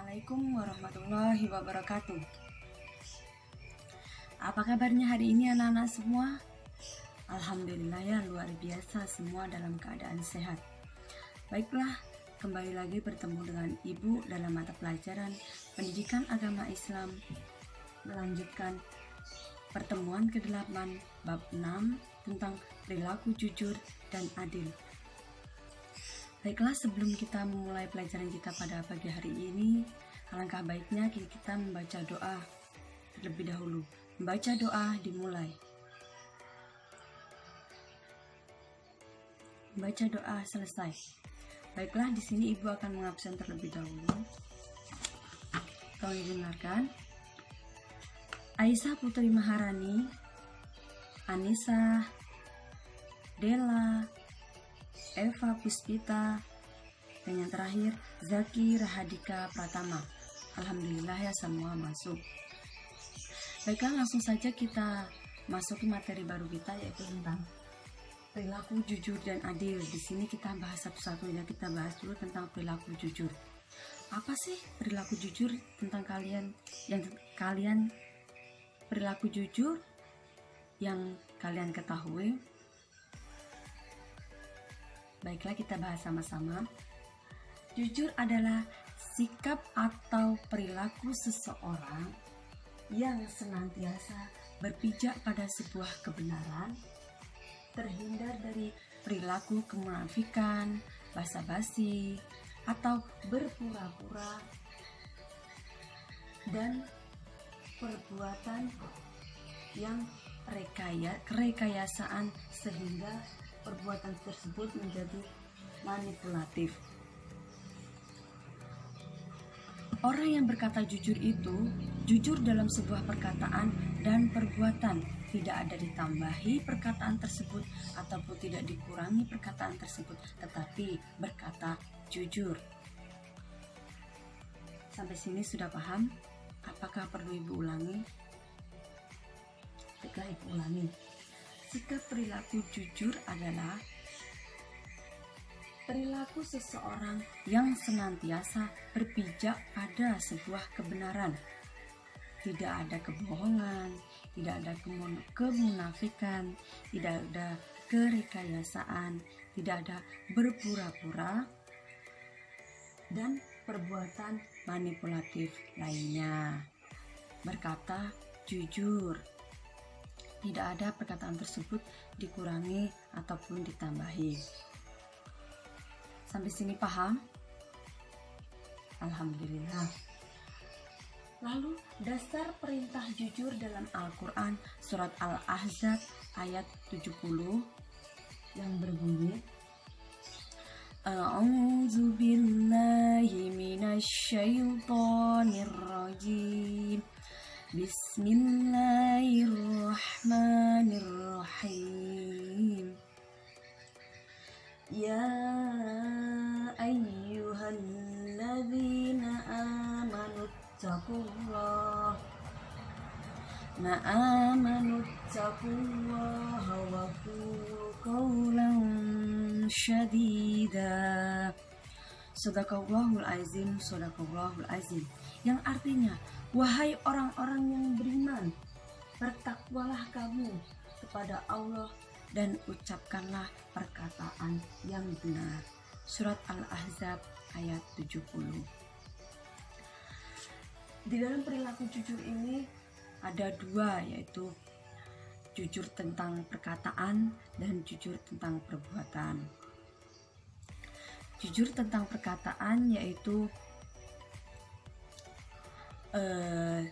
Assalamualaikum warahmatullahi wabarakatuh. Apa kabarnya hari ini anak-anak semua? Alhamdulillah ya, luar biasa semua dalam keadaan sehat. Baiklah, kembali lagi bertemu dengan Ibu dalam mata pelajaran Pendidikan Agama Islam, melanjutkan pertemuan ke-8 bab 6 tentang perilaku jujur dan adil. Baiklah, sebelum kita memulai pelajaran kita pada pagi hari ini, alangkah baiknya kita membaca doa terlebih dahulu. Membaca doa dimulai. Membaca doa selesai. Baiklah, di sini Ibu akan mengabsen terlebih dahulu. Tolong dengarkan. Aisyah Putri Maharani, Anissa, Della, Eva Puspita, dan yang terakhir Zaki Rahadika Pratama. Alhamdulillah ya, semua masuk. Baiklah, langsung saja kita masuk ke materi baru kita, yaitu tentang perilaku jujur dan adil. Di sini kita bahas satu-satu ya. Kita bahas dulu tentang perilaku jujur. Apa sih perilaku jujur tentang kalian perilaku jujur yang kalian ketahui? Baiklah, kita bahas sama-sama. Jujur adalah sikap atau perilaku seseorang yang senantiasa berpijak pada sebuah kebenaran, terhindar dari perilaku kemunafikan, basa-basi, atau berpura-pura, dan perbuatan yang rekayasaan sehingga perbuatan tersebut menjadi manipulatif. Orang yang berkata jujur itu jujur dalam sebuah perkataan dan perbuatan, tidak ada ditambahi perkataan tersebut ataupun tidak dikurangi perkataan tersebut, tetapi berkata jujur. Sampai sini sudah paham? Apakah perlu Ibu ulangi? Baiklah, Ibu ulangi. Sikap perilaku jujur adalah perilaku seseorang yang senantiasa berpijak pada sebuah kebenaran. Tidak ada kebohongan, tidak ada kemunafikan, tidak ada kerekayasaan, tidak ada berpura-pura, dan perbuatan manipulatif lainnya. Berkata jujur. Tidak ada perkataan tersebut dikurangi ataupun ditambahi. Sampai sini paham? Alhamdulillah. Lalu dasar perintah jujur dalam Al-Quran surat Al-Ahzab ayat 70 yang berbunyi, A'udzu billahi minasyaitonir rajim. Bismillahirrahmanirrahim. Ya ayyuhalladzina amanu taqullaha wa qulu qawlan syadida. Shadaqallahul azim, shadaqallahul azim. Yang artinya, wahai orang-orang yang beriman, bertakwalah kamu kepada Allah dan ucapkanlah perkataan yang benar. Surat Al-Ahzab ayat 70. Di dalam perilaku jujur ini ada dua, yaitu jujur tentang perkataan dan jujur tentang perbuatan. Jujur tentang perkataan yaitu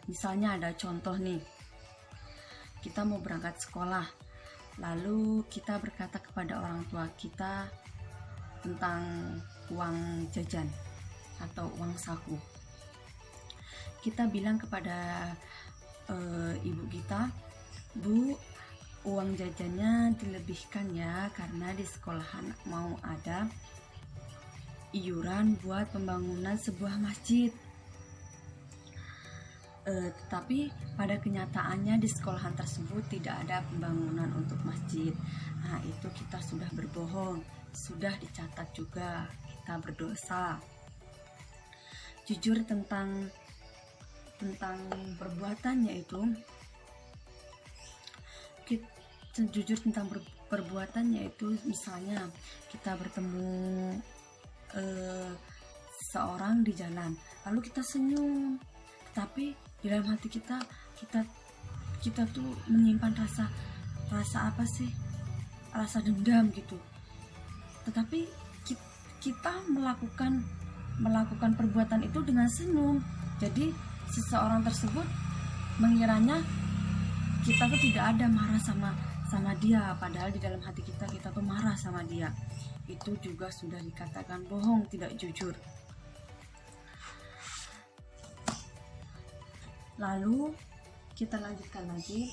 misalnya ada contoh nih, kita mau berangkat sekolah, lalu kita berkata kepada orang tua kita tentang uang jajan atau uang saku. Kita bilang kepada ibu kita, Bu, uang jajannya dilebihkan ya, karena di sekolahan mau ada iuran buat pembangunan sebuah masjid. Tetapi pada kenyataannya di sekolahan tersebut tidak ada pembangunan untuk masjid. Nah, itu kita sudah berbohong, sudah dicatat juga, kita berdosa. jujur tentang perbuatan, yaitu jujur tentang perbuatan, yaitu misalnya kita bertemu seorang di jalan, lalu kita senyum, tetapi di dalam hati kita tuh menyimpan rasa apa sih, rasa dendam gitu. Tetapi kita melakukan perbuatan itu dengan senyum, jadi seseorang tersebut mengiranya kita tuh tidak ada marah sama dia, padahal di dalam hati kita tuh marah sama dia. Itu juga sudah dikatakan bohong, tidak jujur. Lalu kita lanjutkan lagi,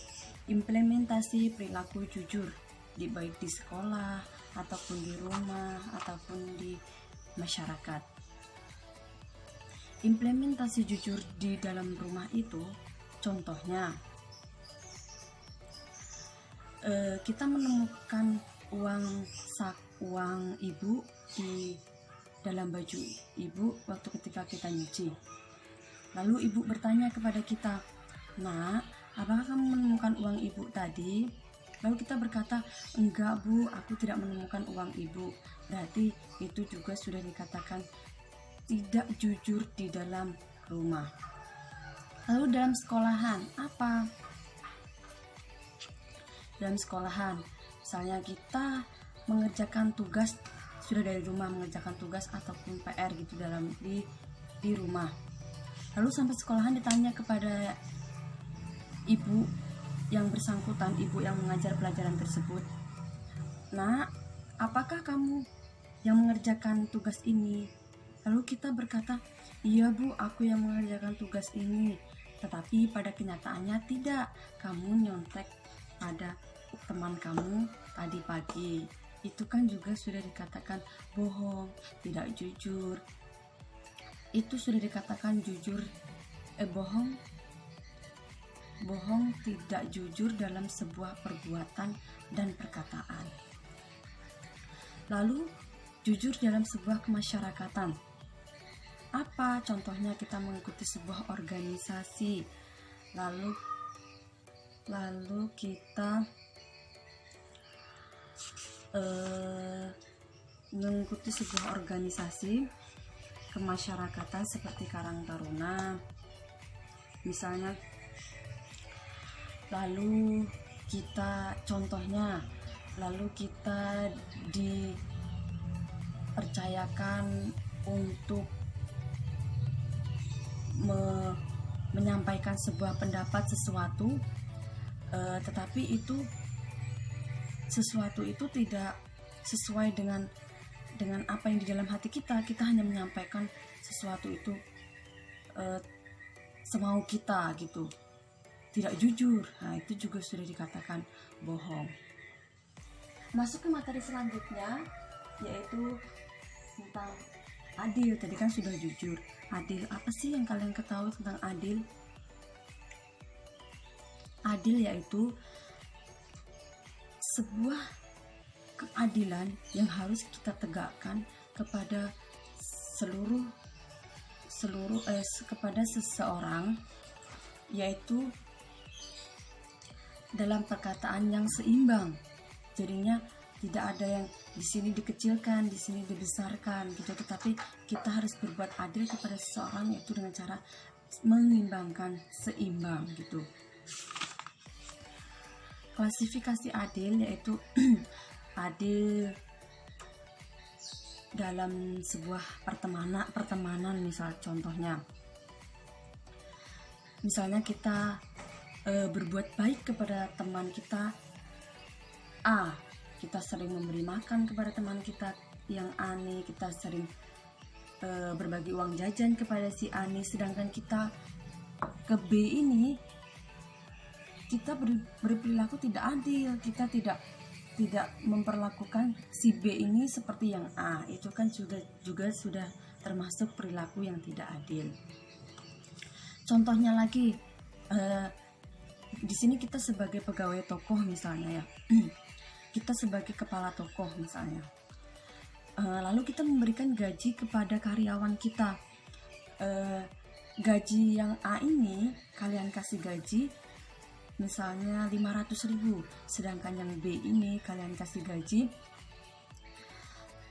implementasi perilaku jujur baik di sekolah ataupun di rumah ataupun di masyarakat. Implementasi jujur di dalam rumah itu contohnya, kita menemukan uang ibu di dalam baju ibu waktu ketika kita nyuci. Lalu ibu bertanya kepada kita, "Nak, apakah kamu menemukan uang ibu tadi?" Lalu kita berkata, "Enggak bu, aku tidak menemukan uang ibu." Berarti itu juga sudah dikatakan tidak jujur di dalam rumah. Lalu dalam sekolahan apa? Dalam sekolahan, misalnya kita mengerjakan tugas sudah dari rumah, mengerjakan tugas ataupun PR gitu di rumah. Lalu sampai sekolahan ditanya kepada ibu yang bersangkutan, ibu yang mengajar pelajaran tersebut, "Nak, apakah kamu yang mengerjakan tugas ini?" Lalu kita berkata, "Iya bu, aku yang mengerjakan tugas ini." Tetapi pada kenyataannya tidak, kamu nyontek pada teman kamu tadi pagi. Itu kan juga sudah dikatakan bohong, tidak jujur. Itu sudah dikatakan bohong tidak jujur dalam sebuah perbuatan dan perkataan. Lalu jujur dalam sebuah kemasyarakatan. Apa contohnya? Kita mengikuti sebuah organisasi, lalu kita mengikuti sebuah organisasi kemasyarakatan seperti Karang Taruna misalnya. Lalu kita dipercayakan untuk menyampaikan sebuah pendapat sesuatu, tetapi sesuatu itu tidak sesuai dengan apa yang di dalam hati kita hanya menyampaikan sesuatu itu semau kita gitu, tidak jujur. Nah, itu juga sudah dikatakan bohong. Masuk ke materi selanjutnya, yaitu tentang adil. Tadi kan sudah jujur. Adil, apa sih yang kalian ketahui tentang adil? Adil yaitu sebuah keadilan yang harus kita tegakkan kepada kepada seseorang, yaitu dalam perkataan yang seimbang. Jadinya tidak ada yang di sini dikecilkan, di sini dibesarkan gitu, tetapi kita harus berbuat adil kepada seseorang, yaitu dengan cara mengimbangkan, seimbang gitu. Klasifikasi adil yaitu adil dalam sebuah pertemanan misal contohnya. Misalnya kita berbuat baik kepada teman kita A, kita sering memberi makan kepada teman kita yang A nih, kita sering berbagi uang jajan kepada si A nih, sedangkan kita ke B ini kita berperilaku tidak adil, kita tidak memperlakukan si B ini seperti yang A. Itu kan juga sudah termasuk perilaku yang tidak adil. Contohnya lagi, di sini kita sebagai pegawai tokoh misalnya ya, kita sebagai kepala tokoh misalnya, lalu kita memberikan gaji kepada karyawan kita. gaji yang A ini kalian kasih gaji misalnya 500.000, sedangkan yang B ini kalian kasih gaji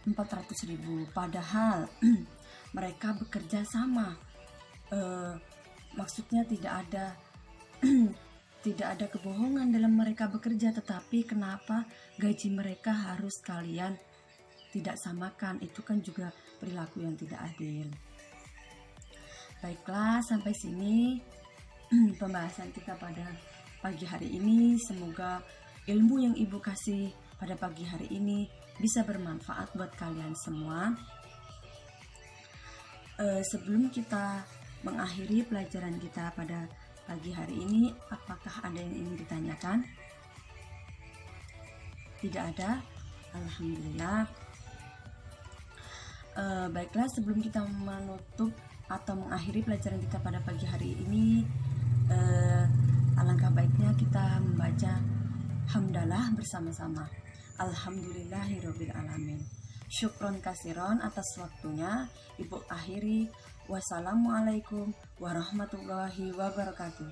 400.000, padahal mereka bekerja sama. Maksudnya tidak ada kebohongan dalam mereka bekerja, tetapi kenapa gaji mereka harus kalian tidak samakan? Itu kan juga perilaku yang tidak adil. Baiklah, sampai sini pembahasan kita pada pagi hari ini. Semoga ilmu yang Ibu kasih pada pagi hari ini bisa bermanfaat buat kalian semua. Sebelum kita mengakhiri pelajaran kita pada pagi hari ini, apakah ada yang ingin ditanyakan? Tidak ada? Alhamdulillah. Baiklah, sebelum kita menutup atau mengakhiri pelajaran kita pada pagi hari ini, alangkah baiknya kita membaca hamdalah bersama-sama. Alhamdulillahirabbil alamin. Syukron kasiron atas waktunya. Ibu akhiri. Wassalamualaikum warahmatullahi wabarakatuh.